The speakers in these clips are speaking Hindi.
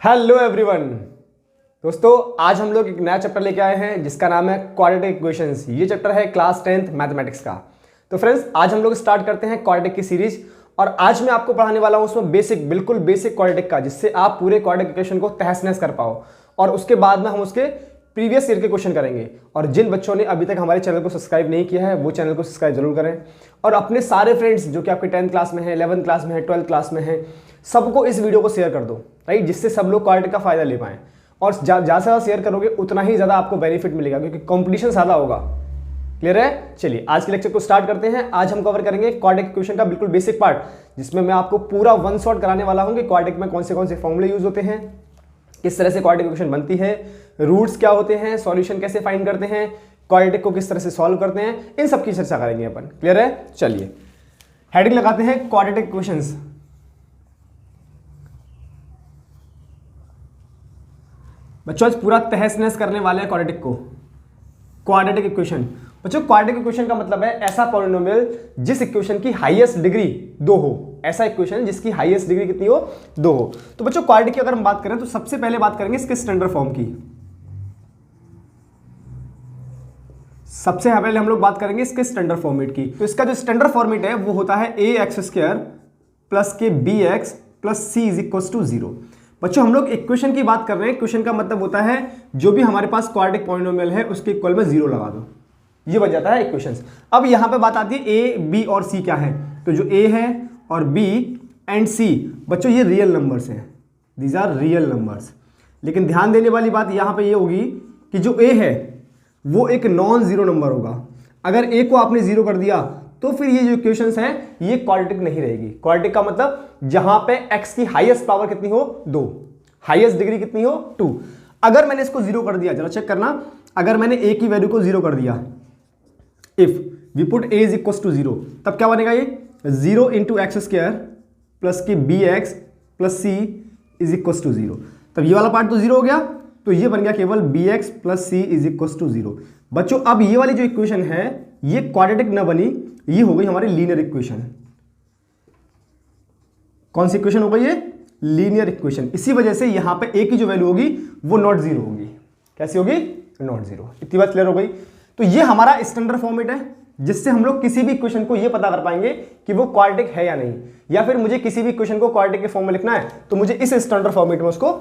Hello everyone. दोस्तों आज हम लोग एक नया चैप्टर लेके आए हैं जिसका नाम है क्वाड्रेटिक इक्वेशंस। ये चैप्टर है क्लास 10th मैथमेटिक्स का। तो फ्रेंड्स आज हम लोग स्टार्ट करते हैं क्वाड्रेटिक की सीरीज और आज मैं आपको पढ़ाने वाला हूं उसमें बिल्कुल बेसिक क्वाड्रेटिक का, जिससे आप पूरे क्वाड्रेटिक इक्वेशन को तहस नहस कर पाओ। और उसके बाद में हम उसके प्रीवियस ईयर के क्वेश्चन करेंगे। और जिन बच्चों ने अभी तक हमारे चैनल को सब्सक्राइब नहीं किया है वो चैनल को सब्सक्राइब जरूर करें और अपने सारे फ्रेंड्स जो कि आपके 10th क्लास में है, 11th क्लास में है, 12th क्लास में है, सबको इस वीडियो को शेयर कर दो, राइट, जिससे सब लोग क्वाड्रेटिक का फायदा ले पाएं। और ज़्यादा से ज़्यादा शेयर करोगे उतना ही ज़्यादा आपको बेनिफिट मिलेगा क्योंकि कंपटीशन ज़्यादा होगा। क्लियर है? चलिए आज के लेक्चर को स्टार्ट करते हैं। आज हम कवर करेंगे क्वाड्रेटिक इक्वेशन का बिल्कुल बेसिक पार्ट, जिसमें मैं आपको पूरा वन शॉट कराने वाला हूँ कि क्वाड्रेटिक में कौन से फॉर्मूले यूज होते हैं, किस तरह से क्वाड्रेटिक इक्वेशन बनती है, रूट्स क्या होते हैं, सॉल्यूशन कैसे फाइंड करते हैं, क्वाड्रेटिक को किस तरह से सॉल्व करते हैं, इन सब की चर्चा करेंगे अपन। क्लियर है? चलिए हेडिंग लगाते हैं क्वाड्रेटिक इक्वेशंस। बच्चों आज पूरा तहस नहस करने वाले हैं क्वाड्रेटिक को। क्वाड्रेटिक इक्वेशन बच्चों, क्वाड्रेटिक इक्वेशन का मतलब है ऐसा पॉलिनोमियल जिस इक्वेशन की हाईएस्ट डिग्री 2 हो। ऐसा इक्वेशन जिसकी हाईएस्ट डिग्री कितनी हो? 2 हो। तो बच्चों क्वाड्रेटिक की अगर हम बात करें तो सबसे पहले बात करेंगे इसके स्टैंडर्ड फॉर्म की। सबसे पहले हम लोग बात करेंगे इसके स्टैंडर्ड फॉर्मेट की। तो इसका जो स्टैंडर्ड फॉर्मेट है वो होता है ax² प्लस के bx plus c is equal to 0। बच्चों हम लोग इक्वेशन की बात कर रहे हैं। इक्वेशन का मतलब होता है जो भी हमारे पास क्वाड्रेटिक पॉलिनोमियल है उसके इक्वल में 0 लगा दो, ये बन जाता है इक्वेशंस। अब यहां पे बात आती है a, b और c क्या है। तो जो a है और b एंड c बच्चों ये रियल नंबर्स हैं, दीज आर रियल नंबर्स। लेकिन ध्यान देने वाली बात यहां पे ये होगी कि जो a है वो एक नॉन जीरो नंबर होगा। अगर a को आपने 0 कर दिया तो फिर ये जो इक्वेशंस हैं ये क्वाड्रेटिक नहीं रहेगी। क्वाड्रेटिक का मतलब जहां पे x की हाईएस्ट पावर कितनी हो? 2, हाईएस्ट डिग्री कितनी हो? 2। अगर मैंने इसको 0 कर दिया, जरा चेक करना, अगर मैंने a की वैल्यू को 0 कर दिया, if we put a is equal to 0, तब क्या बनेगा? ये 0 इंटू x² प्लस के bx plus c is equal to 0। तब ये वाला पार्ट तो 0 हो गया, तो ये बन गया केवल bx plus c is equal to 0। बच्चों अब ये वाली जो इक्वेशन है ये क्वाड्रेटिक न बनी, ये हो गई हमारी लीनियर इक्वेशन। कौन सी इक्वेशन हो गई ये? Linear equation. इसी वजह से यहां पे a की जो वैल्यू होगी वो नॉट 0 होगी। कैसी होगी? नॉट 0। इतनी बात क्लियर हो गई? तो ये हमारा स्टैंडर्ड फॉर्मेट है जिससे हम लोग किसी भी इक्वेशन को ये पता कर पाएंगे कि वो क्वाड्रेटिक है या नहीं। या फिर मुझे किसी भी इक्वेशन को क्वाड्रेटिक के फॉर्म में लिखना है तो मुझे इस स्टैंडर्ड फॉर्मेट में उसको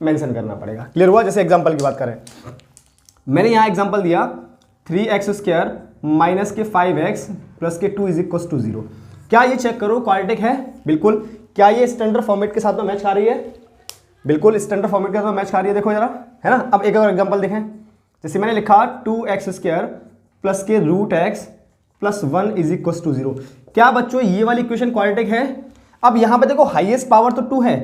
मेंशन करना पड़ेगा। क्लियर हुआ? जैसे एग्जांपल की बात करें, मैंने यहां एग्जांपल दिया 3x² माइनस के 5x प्लस के 2 इज इक्वल टू 0। क्या ये चेक करो क्वाड्रेटिक है? बिल्कुल। क्या ये स्टैंडर्ड फॉर्मेट के साथ में मैच खा रही है? बिल्कुल स्टैंडर्ड फॉर्मेट के साथ में मैच खा रही है। देखो जरा, है ना। अब एक और एग्जांपल देखें, जैसे मैंने लिखा 2x² प्लस के √x plus 1 is equal to 0। क्या बच्चों ये वाली इक्वेशन क्वाड्रेटिक है? अब यहां पे देखो हाईएस्ट पावर तो 2 है,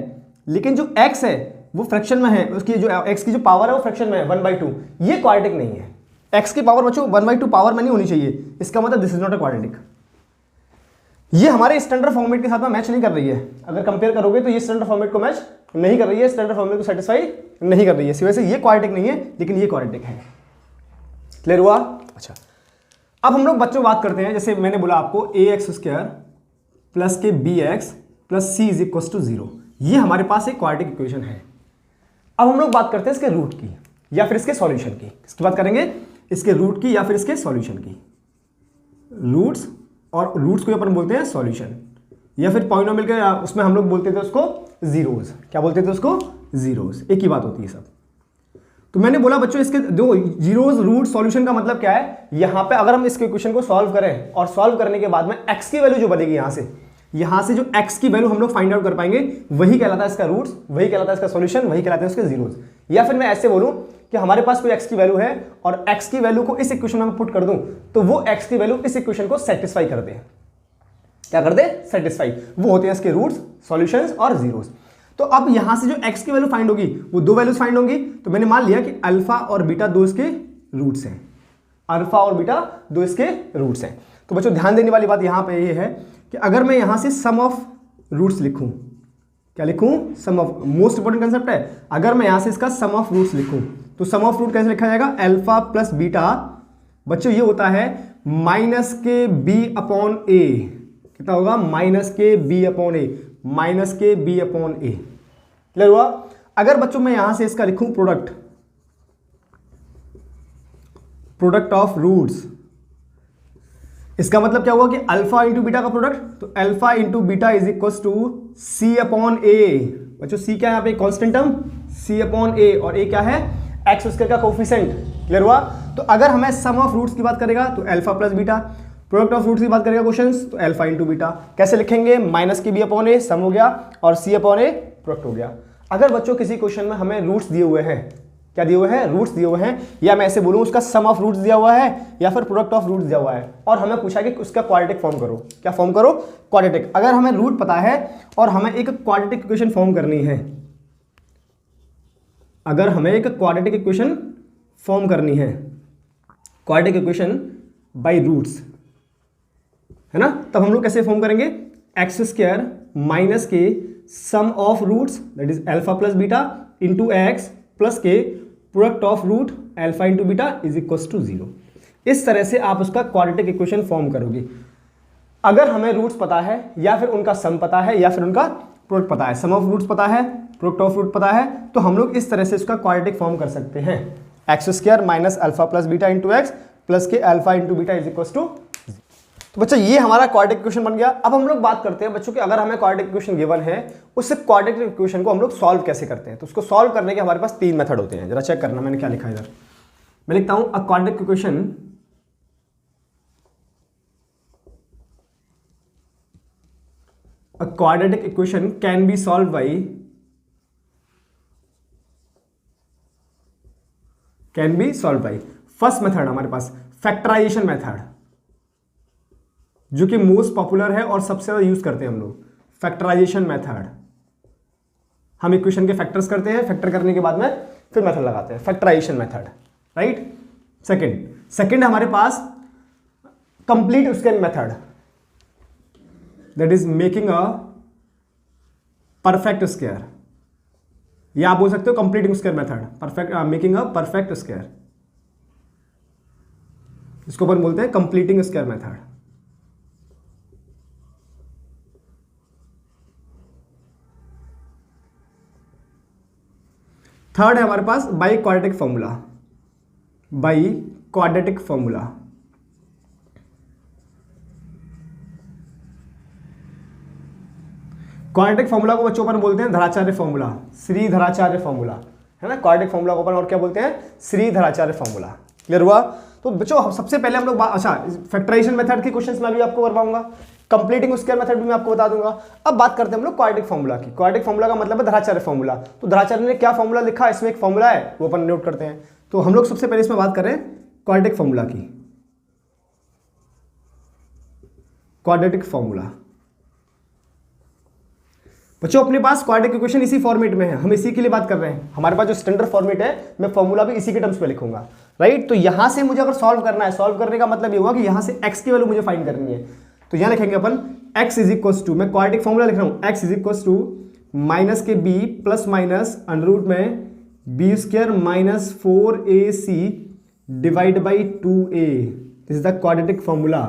लेकिन जो x है वो फ्रैक्शन में है, उसकी जो x की जो पावर है वो फ्रैक्शन में है 1/2। ये क्वाड्रेटिक नहीं है। x की पावर बच्चों 1/2 पावर में नहीं होनी चाहिए, इसका मतलब this is not a quadratic. ये हमारे स्टैंडर्ड फॉर्मेट के साथ में मैच नहीं कर रही है। अगर कंपेयर करोगे तो ये स्टैंडर्ड फॉर्मेट को मैच नहीं कर रही है, स्टैंडर्ड फॉर्मेट को सेटिस्फाई नहीं कर रही है। इसी वजह से ये क्वाड्रेटिक नहीं है, लेकिन ये क्वाड्रेटिक है। क्लियर हुआ? अच्छा, अब हम लोग बच्चों बात करते हैं, जैसे मैंने बोला आपको ax² प्लस के bx plus c is equal to 0। ये हमारे पास एक क्वाड्रेटिक इक्वेशन है। अब हम लोग बात करते हैं इसके रूट की या फिर इसके सॉल्यूशन की। किसकी बात करेंगे? इसके रूट की या फिर इसके सॉल्यूशन की। रूट्स, और रूट्स को अपन बोलते हैं सॉल्यूशन, या फिर पॉलिनोमियल के उसमें हम लोग बोलते थे उसको जीरोस। क्या बोलते थे उसको? जीरोस। एक ही बात होती है सब। तो मैंने बोला बच्चों इसके दो जीरोस, रूट, सॉल्यूशन का मतलब क्या है? यहां पे अगर हम इसके इक्वेशन को सॉल्व करें और सॉल्व करने के बाद में x की वैल्यू जो बनेगी यहां से जो x की वैल्यू हम लोग फाइंड आउट कर पाएंगे वही कहलाता है इसका रूट्स, वही कहलाता है इसका सॉल्यूशन, वही कहलाते हैं इसके जीरोस। या फिर मैं ऐसे बोलूं कि हमारे पास कोई x की वैल्यू है और x की वैल्यू को इस इक्वेशन में पुट कर दूं तो वो x की वैल्यू इस इक्वेशन को सेटिस्फाई कर दे। क्या कर दे? सेटिस्फाई। वो होते हैं इसके रूट्स, सॉल्यूशंस और जीरोस। तो अब यहां से जो x की वैल्यू फाइंड होगी वो दो वैल्यूज फाइंड होंगी। तो मैंने मान लिया कि अल्फा और बीटा दो इसके रूट्स हैं, अल्फा और बीटा दो इसके रूट्स हैं। तो बच्चों ध्यान देने वाली बात यहां पे ये है कि अगर मैं यहां से सम ऑफ रूट्स लिखूं, क्या लिखूं? सम ऑफ, मोस्ट इंपॉर्टेंट कंसेप्ट है। अगर मैं यहां से इसका सम ऑफ रूट्स लिखूं तो सम ऑफ रूट कैसे लिखा जाएगा? अल्फा प्लस बीटा बच्चों ये होता है माइनस के b अपॉन a। कितना होगा? माइनस के b अपॉन a, माइनस के b अपॉन a। क्लियर हुआ? अगर बच्चों मैं यहां से इसका लिखूं प्रोडक्ट ऑफ रूट्स, इसका मतलब क्या हुआ कि अल्फा इंटू बीटा का प्रोडक्ट, तो alpha into beta is equal to C upon A. बच्चों सी क्या है यहाँ पे, constant term C upon A, और ए क्या है, एक्स स्क्वायर का कोफिशिएंट। क्लियर हुआ? तो अगर हमें सम ऑफ रूट्स की बात करेगा तो alpha plus beta, product of roots की बात करेगा क्वेश्चंस तो अल्फा इंटू बीटा। कैसे लिखेंगे, माइनस के बी अपॉन ए सम हो गया और सी अपॉन ए प्रोडक्ट हो गया। अगर बच्चों किसी क्वेश्चन में हमें रूट्स दिए हुए हैं, क्या दिए हुए हैं, रूट्स दिए हुए हैं, या मैं ऐसे बोलूं उसका सम ऑफ रूट्स दिया हुआ है या फिर प्रोडक्ट ऑफ रूट्स दिया हुआ है, और हमें पूछा कि उसका क्वाड्रेटिक फॉर्म करो, क्या फॉर्म करो, क्वाड्रेटिक। अगर हमें रूट पता है और हमें एक क्वाड्रेटिक इक्वेशन फॉर्म करनी है, अगर हमें एक क्वाड्रेटिक इक्वेशन फॉर्म करनी है, क्वाड्रेटिक इक्वेशन बाय रूट्स, है ना, तब हम लोग कैसे फॉर्म करेंगे, एक्स स्क्वायर माइनस के sum of roots that is alpha plus beta into x plus के product of root alpha into beta is equal to 0। इस तरह से आप उसका क्वाड्रेटिक इक्वेशन फॉर्म करोगे। अगर हमें रूट्स पता है या फिर उनका सम पता है या फिर उनका प्रोडक्ट पता है, सम ऑफ रूट्स पता है, प्रोडक्ट ऑफ रूट पता है, तो हम लोग इस तरह से उसका क्वाड्रेटिक फॉर्म कर सकते हैं, x square minus alpha plus beta into x plus के alpha into beta is equal to. तो बच्चा ये हमारा क्वाड्रेटिक इक्वेशन बन गया। अब हम लोग बात करते हैं बच्चों कि अगर हमें क्वाड्रेटिक इक्वेशन गिवन है, उससे क्वाड्रेटिक इक्वेशन को हम लोग सॉल्व कैसे करते हैं। तो उसको सॉल्व करने के हमारे पास 3 मेथड होते हैं। जरा चेक करना मैंने क्या लिखा है इधर, मैं लिखता हूं a quadratic equation can be solve by first method हमारे पास फैक्टराइजेशन मेथड, जो कि मोस्ट पॉपुलर है और सबसे ज्यादा यूज करते हैं हम लोग, फैक्टराइजेशन मेथड। हम इक्वेशन के फैक्टर्स करते हैं, फैक्टर करने के बाद में फिर मेथड लगाते हैं, फैक्टराइजेशन मेथड, राइट। सेकंड हमारे पास complete square method, that is making a perfect square, या आप बोल सकते हो completing square method, making a perfect square, इसको अपन बोलते हैं कंप्लीटिंग स्क्वायर मेथड। थर्ड है हमारे पास by quadratic formula, quadratic formula को बच्चों अपन बोलते हैं धराचार्य फॉर्मूला, श्री धराचार्य फॉर्मूला, है ना। क्वाड्रेटिक फॉर्मूला को अपन और क्या बोलते हैं, श्री धराचार्य फॉर्मूला। क्लियर हुआ? तो बच्चों सबसे पहले हम लोग फैक्टराइजेशन मेथड के क्वेश्चंस मैं भी आपको करवाऊंगा, कंप्लीटिंग स्क्वायर मेथड भी मैं आपको बता दूंगा। अब बात करते हैं हम लोग क्वाड्रेटिक फॉर्मूला की। क्वाड्रेटिक फॉर्मूला का मतलब है धराचार्य फॉर्मूला। तो धराचार्य ने क्या फॉर्मूला लिखा, इसमें एक फॉर्मूला है, वो अपन नोट करते हैं। तो हम लोग सबसे पहले इसमें बात कर रहे हैं क्वाड्रेटिक फॉर्मूला की। क्वाड्रेटिक फॉर्मूला बच्चों अपने पास क्वाड्रेटिक इक्वेशन इसी फॉर्मेट में है, हम इसी के लिए बात कर रहे हैं। हमारे पास जो स्टैंडर्ड फॉर्मेट है, मैं फॉर्मूला भी इसी के टर्म्स में लिखूंगा, राइट। तो यहां से मुझे अगर सॉल्व करना है, सॉल्व करने का मतलब ये हुआ कि यहां से x की वैल्यू मुझे फाइंड करनी है। तो यहां लिखेंगे अपन x इज इक्वल टू, मैं क्वाड्रेटिक फॉर्मूला लिख रहा हूं, x is equal to minus के b plus minus under root में B square minus 4ac divide by 2a। This is the quadratic formula.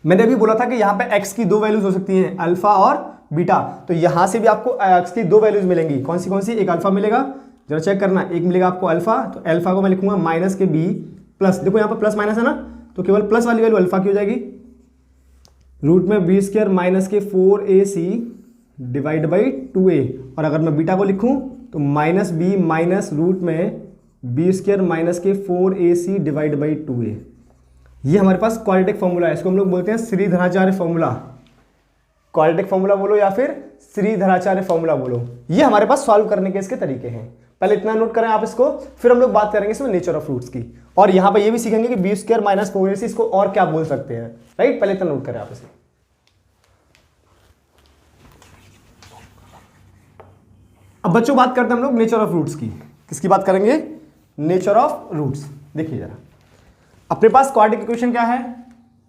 मैंने अभी बोला था कि यहाँ पे x की 2 वैल्यूज हो सकती हैं, अल्फा और बीटा। तो यहां से भी आपको x की 2 वैल्यूज मिलेंगी। कौन सी? एक अल्फा मिलेगा, जरा चेक करना, एक मिलेगा आपको अल्फा, तो अल्फा को मैं लिखूंगा माइनस के b प्लस, देखो यहाँ पर प्लस माइनस है ना, तो केवल प्लस वाली वैल्यू अल्फा की हो जाएगी, रूट में बी स्क्वायर माइनस के 4ac डिवाइड बाई 2a। और अगर मैं बीटा को लिखूं तो माइनस b माइनस रूट में बी स्क्वायर माइनस के 4ac डिवाइड बाई 2a। ये हमारे पास क्वाड्रेटिक फॉर्मूला है, इसको हम लोग बोलते हैं Shri Dharacharya formula. Quadratic formula बोलो या फिर श्री धराचार्य फॉर्मूला बोलो, ये हमारे पास सॉल्व करने के इसके तरीके हैं। पहले इतना नोट करें आप इसको, फिर हम लोग बात करेंगे इसमें नेचर ऑफ रूट्स की, और यहां पर ये भी सीखेंगे कि बी स्क्वायर माइनस 4ac इसको और क्या बोल सकते हैं, राइट। पहले इतना नोट करें आप इसे। अब बच्चों बात करते हैं हम लोग नेचर ऑफ रूट्स की। किसकी बात करेंगे? Nature of roots. देखिए जरा, अपने पास क्वाड्रेटिक इक्वेशन क्या है?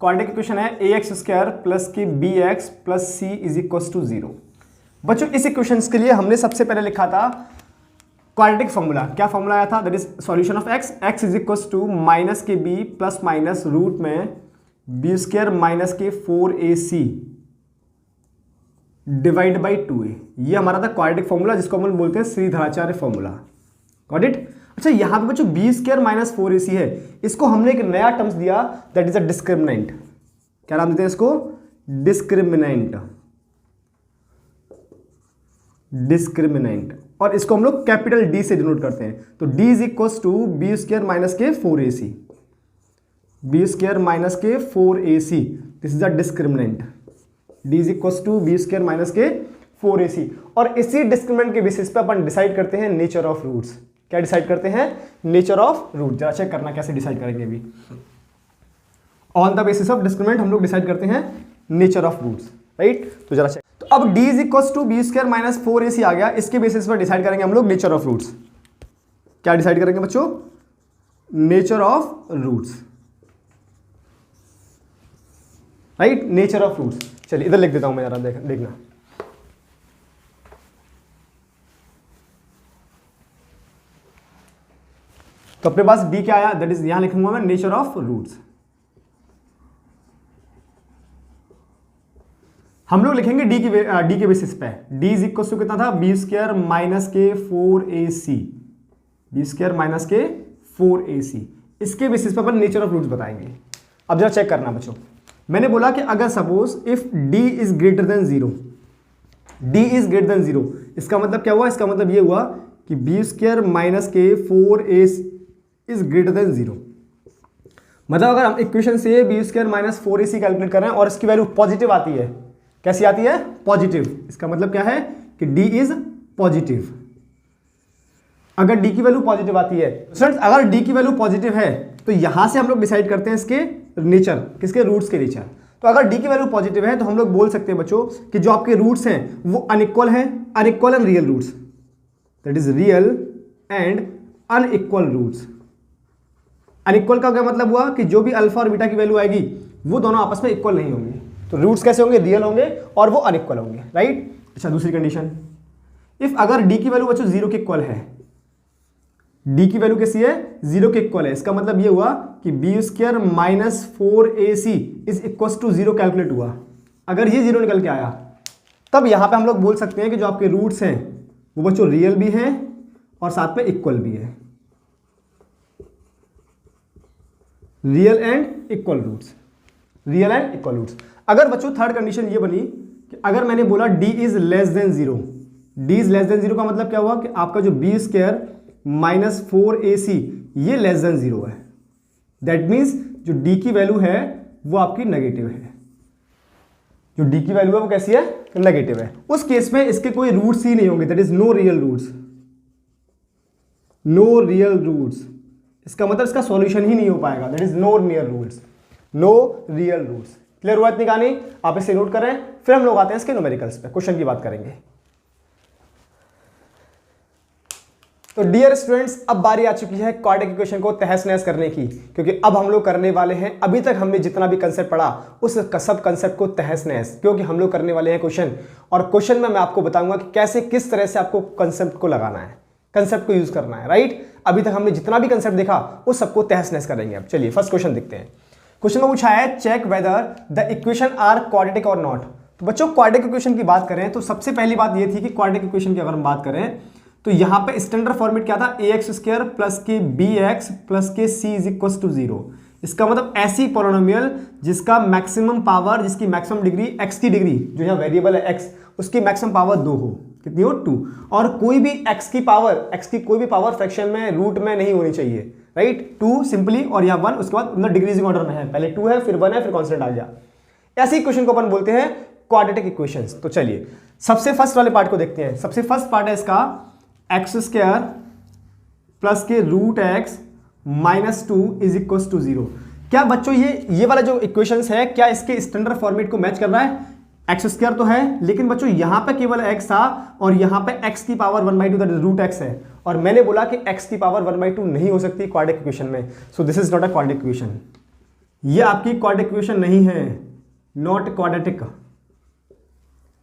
क्वाड्रेटिक इक्वेशन है ax स्क्वायर प्लस की bx plus c is equal to 0। बच्चों इस इक्वेशन के लिए हमने सबसे पहले लिखा था क्वाड्रेटिक फॉर्मूला। क्या फॉर्मूला आया था? That is solution of x is equal to minus के b प्लस माइनस रूट में बी स्क्वायर माइनस के 4ac डिवाइड बाई 2a। ये हमारा था क्वाड्रेटिक फॉर्मूला जिसको हम बोलते हैं श्रीधराचार्य फॉर्मूला। Got it. अच्छा यहाँ पे बच्चों बी स्क्वायर माइनस 4ac है, इसको हमने एक नया टर्म्स दिया दैट इज अ डिस्क्रिमिनेंट। क्या नाम देते हैं इसको? डिस्क्रिमिनेंट। डिस्क्रिमिनेंट, और इसको हम लोग कैपिटल डी से डिनोट करते हैं। तो d is equal to B square minus के 4ac, बी स्क्वायर माइनस के 4ac, this is a discriminant. d is equal to B square minus के 4ac, और इसी डिस्क्रिमिनेंट के बेसिस पे अपन डिसाइड करते हैं नेचर ऑफ रूट्स। क्या डिसाइड करते हैं? Nature of root. जरा चेक करना कैसे डिसाइड करेंगे अभी। On the basis of discriminant हम लोग डिसाइड करते हैं नेचर ऑफ रूट्स, राइट। तो जरा चेक, तो अब d is equal to B square minus 4ac आ गया, इसके बेसिस पर डिसाइड करेंगे हम लोग नेचर ऑफ रूट्स। क्या डिसाइड करेंगे बच्चों? Nature of roots, right, nature of roots. चलिए इधर लिख देता हूं मैं, जरा देखना। तो अपने पास d क्या आया, दैट इज यहां लिखूंगा मैं नेचर ऑफ रूट्स। हम लोग लिखेंगे d के बेसिस पे। d इज इक्वल टू कितना था? बी स्क्वायर माइनस के 4ac, बी स्क्वायर माइनस के 4ac। इसके बेसिस पे अपन नेचर ऑफ रूट्स बताएंगे। अब जरा चेक करना बच्चों, मैंने बोला कि अगर suppose if d is greater than 0, d is greater than 0, इसका मतलब क्या हुआ? इसका मतलब ये हुआ कि बी स्क्वायर माइनस के 4ac इज ग्रेटर देन 0। मतलब अगर हम इक्वेशन से B square minus 4ac calculate कर रहे हैं और इसकी वैल्यू पॉजिटिव आती है, कैसी आती है? पॉजिटिव। इसका मतलब क्या है कि d इज पॉजिटिव। अगर d की वैल्यू पॉजिटिव आती है, फ्रेंड्स अगर d की वैल्यू पॉजिटिव है तो यहां से हम लोग डिसाइड करते हैं इसके नेचर, किसके? रूट्स के नेचर। तो अगर d की वैल्यू पॉजिटिव है तो हम लोग बोल सकते हैं बच्चों कि जो आपके रूट्स हैं वो अनइक्वल हैं, unequal and real roots, that is real and unequal roots. Unequal का क्या मतलब हुआ कि जो भी अल्फा और बीटा की वैल्यू आएगी वो दोनों आपस में इक्वल नहीं होंगी। तो रूट्स कैसे होंगे? रियल होंगे और वो अनइक्वल होंगे, राइट। अच्छा दूसरी कंडीशन, इफ अगर d की वैल्यू बच्चों 0 के इक्वल है, d की वैल्यू कैसी है? 0 के इक्वल है। इसका मतलब ये हुआ कि B square minus 4ac is equal to 0 calculate हुआ। अगर ये 0 निकल के आया तब यहां पे हम लोग बोल सकते हैं कि जो आपके रूट्स हैं वो बच्चों रियल भी हैं और साथ में इक्वल भी है। Real and equal roots, real and equal roots. अगर बच्चों थर्ड कंडीशन ये बनी कि अगर मैंने बोला d is less than 0, d is less than 0 का मतलब क्या हुआ कि आपका जो बी स्क्वायर माइनस 4ac ये लेस देन 0 है। दैट मीन्स जो d की वैल्यू है वो आपकी नेगेटिव है। जो d की वैल्यू है वो कैसी है? नेगेटिव है। उस केस में इसके कोई रूट्स ही नहीं होंगे, that is no real roots, no real roots. इसका मतलब इसका सॉल्यूशन ही नहीं हो पाएगा, that is no real roots, no real roots. Clear हुआ इतनी कहानी? आप इसे नोट करें, फिर हम लोग आते हैं इसके न्यूमेरिकल्स पे, क्वेश्चन की बात करेंगे। तो डियर स्टूडेंट्स, अब बारी आ चुकी है क्वाड्रेटिक इक्वेशन को तहस नहस करने की, क्योंकि अब हम लोग करने वाले हैं, अभी तक हमने जितना भी कंसेप्ट पढ़ा उस सब कंसेप्ट को तहस नहस, क्योंकि हम लोग करने वाले हैं क्वेश्चन, और क्वेश्चन में मैं आपको बताऊंगा कि कैसे किस तरह से आपको कंसेप्ट को लगाना है, कंसेप्ट को यूज करना है, राइट। अभी तक हमने जितना भी कंसेप्ट देखा उस सबको तहस नहस करेंगे। अब चलिए फर्स्ट क्वेश्चन देखते हैं। क्वेश्चन में पूछा है check whether the equation are quadratic और नॉट। तो बच्चों क्वाड्रेटिक इक्वेशन की बात करें तो सबसे पहली बात ये थी कि क्वाड्रेटिक इक्वेशन की अगर हम बात करें तो यहां पे स्टैंडर्ड फॉर्मेट क्या था? ax स्क्वायर प्लस के bx प्लस के c इज इक्वल टू 0। इसका मतलब ऐसी पॉलिनोमियल जिसका मैक्सिमम पावर, जिसकी मैक्सिमम डिग्री x की डिग्री जो यहाँ वेरिएबल है x, उसकी मैक्सिमम पावर 2 हो। कितनी हो? 2। और कोई भी x की कोई भी पावर फ्रैक्शन में, रूट में नहीं होनी चाहिए, राइट। 2 सिंपली और यहाँ 1, उसके बाद मतलब डिक्रीजिंग ऑर्डर में है, पहले 2 है फिर 1 है फिर कांस्टेंट आ गया। ऐसी इक्वेशन को अपन बोलते हैं क्वाड्रेटिक इक्वेशंस। तो चलिए सबसे फर्स्ट वाले पार्ट को देखते हैं। सबसे फर्स्ट पार्ट है इसका एक्स स्क्वायर प्लस के root X minus 2 is equal to 0। क्या बच्चों ये वाला जो इक्वेशंस है क्या इसके स्टैंडर्ड फॉर्मेट को मैच कर रहा है? एक्स स्क्वायर तो है, लेकिन बच्चों यहां पे केवल x था और यहां पे x की power 1/2 that is root x है, और मैंने बोला कि x की पावर 1/2 नहीं हो सकती क्वाड्रेटिक इक्वेशन में। So this is not a quadratic equation, ये आपकी क्वाड्रेटिक इक्वेशन नहीं है, नॉट क्वाड्रेटिक।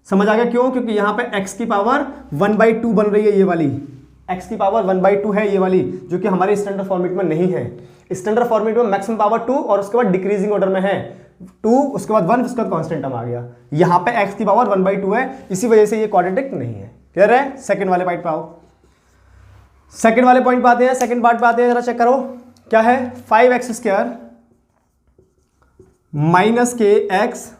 समझ आ गया क्यों? क्योंकि यहां पे x की पावर 1/2 बन रही है, ये वाली x की पावर 1/2 है ये वाली, जो कि हमारे स्टैंडर्ड फॉर्मेट में नहीं है। स्टैंडर्ड फॉर्मेट में मैक्सिमम पावर 2 और उसके बाद डिक्रीजिंग ऑर्डर में है 2, उसके बाद 1, उसके बाद कांस्टेंट टर्म आ गया। यहाँ पे x की पावर 1/2 है, इसी वजह से ये क्वाड्रेटिक नहीं है। क्लियर है? सेकंड वाले पॉइंट पे आओ, सेकंड वाले पॉइंट पे आते हैं, सेकंड पार्ट पे आते हैं, जरा चेक करो क्या है। 5x² माइनस के X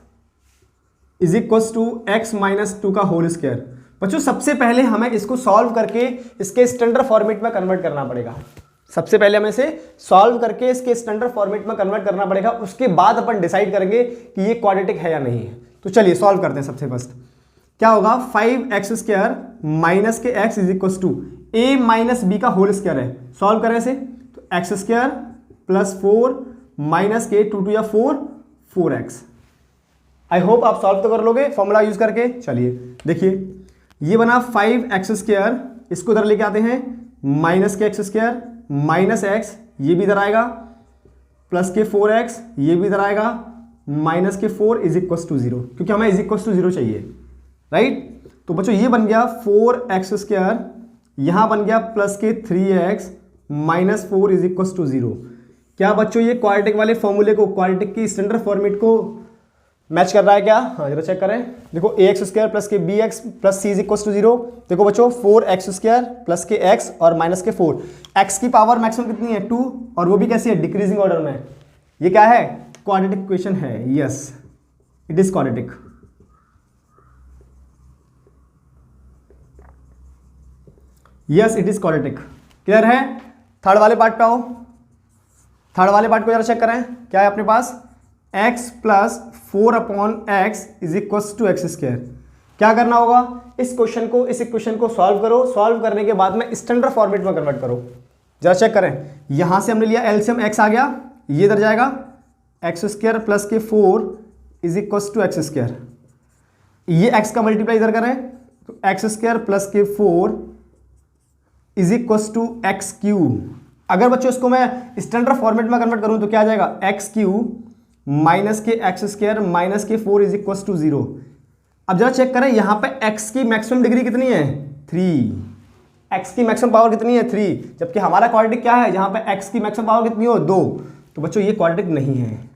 is equal to x minus 2 का होल स्क्वायर। बच्चों सबसे पहले हमें इसको सॉल्व करके इसके स्टैंडर्ड फॉर्मेट में कन्वर्ट करना पड़ेगा। सबसे पहले हमें इसे सॉल्व करके इसके स्टैंडर्ड फॉर्मेट में कन्वर्ट करना पड़ेगा, उसके बाद अपन डिसाइड करेंगे कि ये क्वाड्रेटिक है या नहीं है। तो चलिए सॉल्व करते हैं। सबसे फर्स्ट क्या होगा, 5x² माइनस के x is equal to a minus b का होल स्क्वायर है। सॉल्व करें इसे तो x² प्लस 4 माइनस के 2 या 4x। आई होप आप सॉल्व तो कर लोगे फॉर्मूला यूज करके। चलिए देखिए ये बना 5x², इसको इधर लेके आते हैं, माइनस के x² माइनस x, ये भी इधर आएगा, प्लस के 4x, ये भी इधर आएगा, माइनस के 4 इज इक्वल टू 0, क्योंकि हमें इज इक्वल टू 0 चाहिए, राइट। तो बच्चों ये बन गया 4x², यहां बन गया प्लस के 3x minus 4 is equal to 0। क्या बच्चों ये क्वाड्रेटिक वाले फॉर्मूले को, क्वाड्रेटिक की स्टैंडर्ड फॉर्मेट को मैच कर रहा है क्या? हाँ जरा चेक करें। देखो ax² प्लस के bx plus c is equal to 0। देखो बच्चों 4x² प्लस के x और माइनस के 4, x की पावर मैक्सिमम कितनी है 2, और वो भी कैसी है, डिक्रीजिंग ऑर्डर में। ये क्या है, क्वाड्रेटिक इक्वेशन है। Yes it is quadratic. Yes it is quadratic. Clear है? थर्ड वाले पार्ट पे आओ, थर्ड वाले पार्ट को जरा चेक करें। क्या है अपने पास, x प्लस 4/x is equal to x²। क्या करना होगा, इस क्वेश्चन को, इस इक्वेशन को सॉल्व करो, सॉल्व करने के बाद में स्टैंडर्ड फॉर्मेट में कन्वर्ट करो। जरा चेक करें, यहां से हमने लिया एलसीएम x आ गया, ये इधर जाएगा x² प्लस के 4 इज इक्वल टू x²। ये x का मल्टीप्लाई इधर करें तो x² प्लस के 4 इज इक्वल टू x³ अगर बच्चों इसको मैं स्टैंडर्ड फॉर्मेट में कन्वर्ट करूं तो क्या आ जाएगा, x³ माइनस के x² माइनस के 4 इज इक्वल टू 0। अब जरा चेक करें, यहां पे x की मैक्सिमम डिग्री कितनी है 3, x की मैक्सिमम पावर कितनी है 3, जबकि हमारा क्वाड्रेटिक क्या है, जहां पे x की मैक्सिमम पावर कितनी हो 2। तो बच्चों ये क्वाड्रेटिक नहीं है,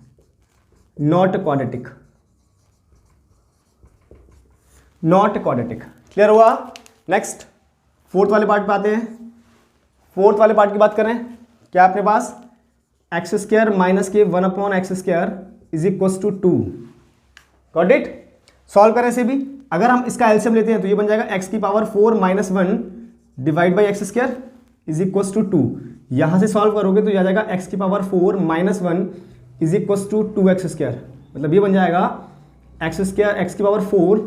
not quadratic, not quadratic. Clear हुआ? नेक्स्ट फोर्थ वाले पार्ट पे आते हैं। फोर्थ वाले पार्ट की बात करें, क्या अपने पास x² माइनस के 1/x² is equal to 2। Got it? Solve करें इसे भी। अगर हम इसका एलसीएम लेते हैं तो ये बन जाएगा x की power 4 minus 1 divide by x² is equal to 2। यहां से सॉल्व करोगे तो यह आ जाएगा x की power 4 minus 1 is equal to 2x²। मतलब ये बन जाएगा x की पावर 4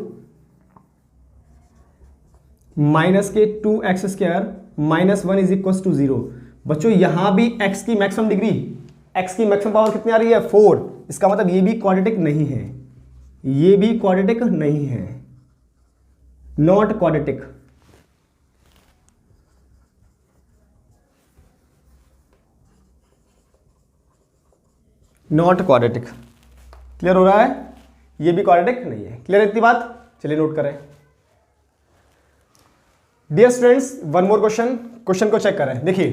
माइनस के 2x² minus 1 is equal to 0। बच्चों यहां भी x की मैक्सिमम डिग्री, x की मैक्सिमम पावर कितनी आ रही है 4। इसका मतलब ये भी क्वाड्रेटिक नहीं है, ये भी क्वाड्रेटिक नहीं है, not quadratic. Not quadratic. Clear हो रहा है? ये भी क्वाड्रेटिक नहीं है। क्लियर है इतनी बात? चलिए नोट करें। Dear students, one more question, question को चेक करें। देखिए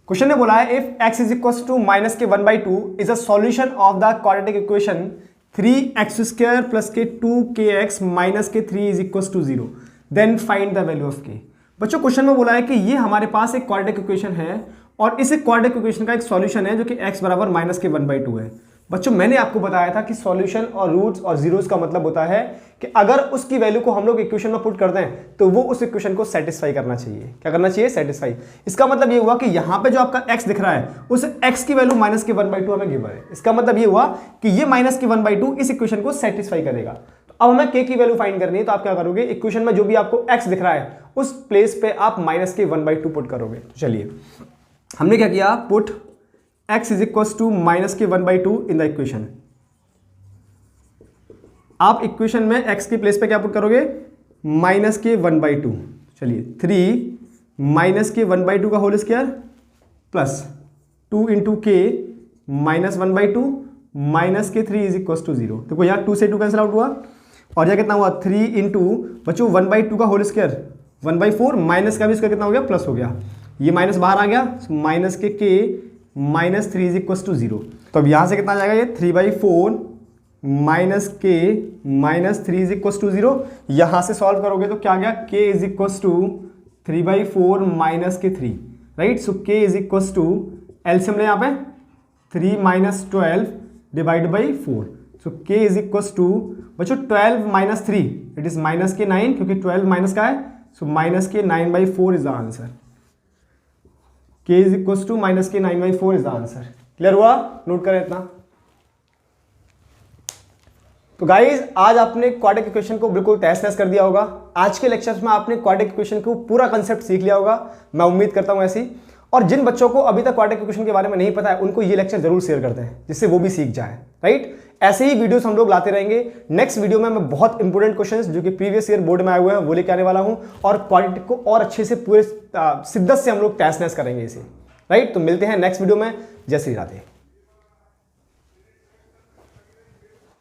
क्वेश्चन ने बोला है if x is equal to minus के 1/2 is a solution of the quadratic equation 3x² plus के 2kx माइनस के 3 is equal to 0 then find the value of k। बच्चों क्वेश्चन में बोला है कि ये हमारे पास एक क्वाड्रेटिक इक्वेशन है और इस क्वाड्रेटिक इक्वेशन का एक सॉल्यूशन है जो कि x बराबर माइनस के 1/2 है। बच्चों मैंने आपको बताया था कि सॉल्यूशन और रूट्स और जीरोस का मतलब होता है कि अगर उसकी वैल्यू को हम लोग इक्वेशन में पुट करते हैं तो वो उस इक्वेशन को सेटिस्फाई करना चाहिए। क्या करना चाहिए? सेटिस्फाई। इसका मतलब ये हुआ कि यहां पे जो आपका x दिख रहा है उस x की वैल्यू माइनस के 1/2 हमें गिवन है। इसका मतलब ये हुआ कि ये माइनस के 1/2 इस इक्वेशन को सेटिस्फाई करेगा। तो अब हमें k की वैल्यू फाइंड करनी है, तो आप क्या करोगे, इक्वेशन में जो भी आपको x दिख रहा है उस प्लेस पे आप माइनस के 1/2 पुट करोगे। तो चलिए हमने क्या किया, put x is equal to minus के 1/2 इन द इक्वेशन। आप इक्वेशन में x के प्लेस पे क्या पुट करोगे, माइनस के 1/2। चलिए 3 माइनस के 1/2 का होल स्क्वायर प्लस 2 इंटू के माइनस 1/2 माइनस के 3 इज इक्वल टू 0। देखो यहाँ 2 से 2 कैंसिल आउट हुआ और यह कितना हुआ 3 इंटू बच्चों 1/2 का होल स्क्वायर 1/4 माइनस का भी इसका कितना हो गया, प्लस हो गया। ये माइनस बाहर आ गया, माइनस के माइनस 3 इज इक्वल टू 0। तो अब यहाँ से कितना आ जाएगा ये 3/4 माइनस के माइनस 3 इज इक्वस टू 0। यहाँ से सॉल्व करोगे तो क्या आ गया, k is equals to 3/4 minus के 3, right. So k is equals to LCM ले यहाँ पे 3 minus 12 divide by 4। So k is equals to बच्चों 12 माइनस 3 इट इज माइनस के 9, क्योंकि 12 माइनस का है, सो माइनस के 9/4 is the answer. k is equals to minus के 9/4 इज द आंसर। क्लियर हुआ, नोट करें इतना। तो गाइज आज आपने क्वाड्रेटिक इक्वेशन को बिल्कुल तहस-नहस कर दिया होगा। आज के लेक्चर्स में आपने क्वाड्रेटिक इक्वेशन को पूरा कंसेप्ट सीख लिया होगा, मैं उम्मीद करता हूं ऐसी। और जिन बच्चों को अभी तक क्वाड्रेटिक इक्वेशन के बारे में नहीं पता है उनको ये लेक्चर जरूर शेयर करते हैं, जिससे वो भी सीख जाए, राइट। ऐसे ही वीडियोस हम लोग लाते रहेंगे। नेक्स्ट वीडियो में मैं बहुत इंपॉर्टेंट क्वेश्चंस जो कि प्रीवियस ईयर बोर्ड में आए हुए हैं वो लेके आने वाला हूं, और क्वाड्रेटिक को और अच्छे से पूरे शिद्दत से हम लोग तहस-नहस करेंगे इसे, राइट। तो मिलते हैं नेक्स्ट वीडियो में। जय श्री राधे।